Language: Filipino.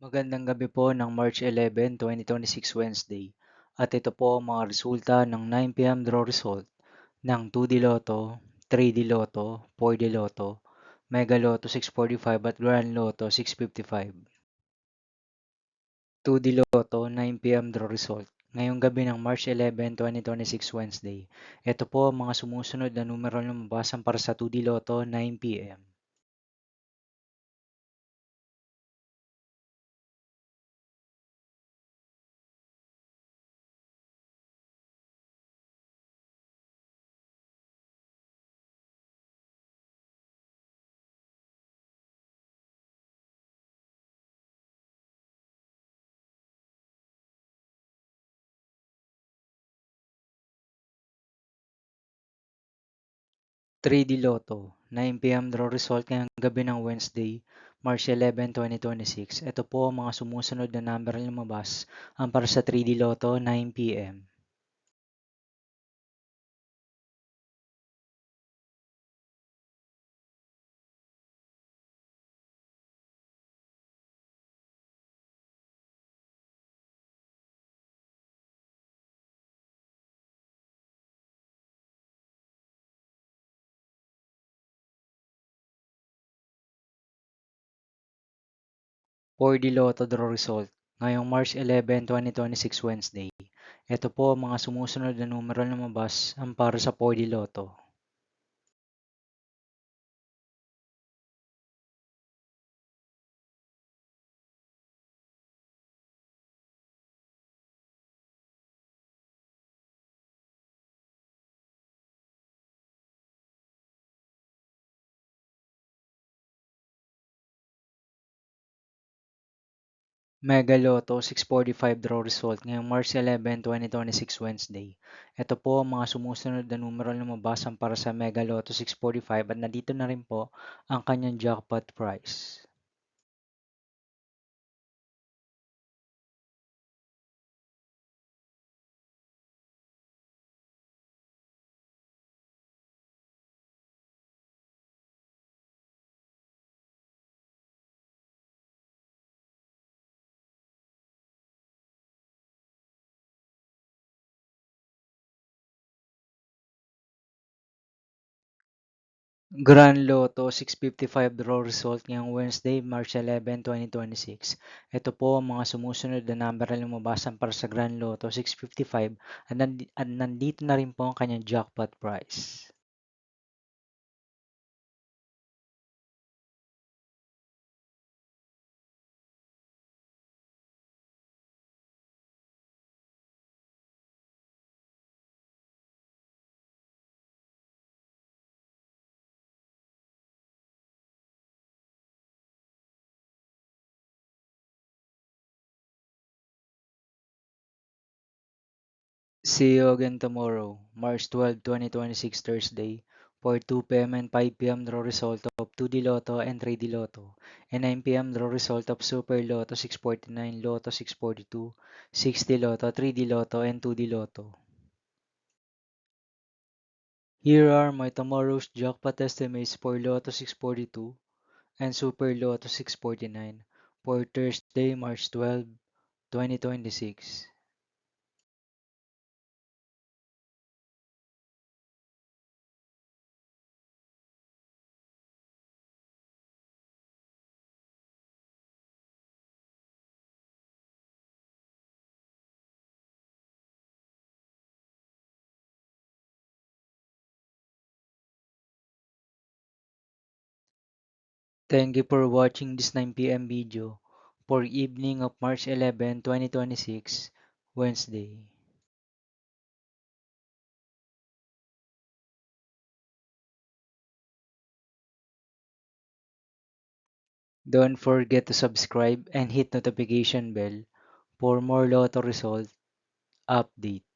Magandang gabi po ng March 11, 2026 Wednesday. At ito po ang mga resulta ng 9 PM draw result ng 2D Lotto, 3D Lotto, 4D Lotto, Mega Lotto 645 at Grand Lotto 655. 2D Lotto 9 PM draw result ngayong gabi ng March 11, 2026 Wednesday. Ito po ang mga sumusunod na numero na lumabas para sa 2D Lotto 9 PM. 3D Lotto, 9 PM draw result ngayong gabi ng Wednesday, March 11, 2026. Ito po ang mga sumusunod na number na lumabas ang para sa 3D Lotto 9 PM. 4D Lotto draw result ngayong March 11, 2026 Wednesday. Ito po ang mga sumusunod na numero na lumabas ang para sa 4D Lotto. Mega Lotto 645 draw result ngayong March 11, 2026 Wednesday. Ito po ang mga sumusunod na numero na lumabas ang para sa Mega Lotto 645 at nandito na rin po ang kanyang jackpot price. Grand Lotto 655 draw result ngayong Wednesday, March 11, 2026. Ito po ang mga sumusunod na number na lumabasan para sa Grand Lotto 655 at nandito na rin po ang kanyang jackpot price. See you again tomorrow, March 12, 2026 Thursday, for 2 PM and 5 PM draw result of 2D Lotto and 3D Lotto, and 9 PM draw result of Super Lotto 649, Lotto 642, 60 Lotto, 3D Lotto, and 2D Lotto. Here are my tomorrow's jackpot estimates for Lotto 642 and Super Lotto 649 for Thursday, March 12, 2026. Thank you for watching this 9 PM video for evening of March 11, 2026, Wednesday. Don't forget to subscribe and hit notification bell for more Lotto result update.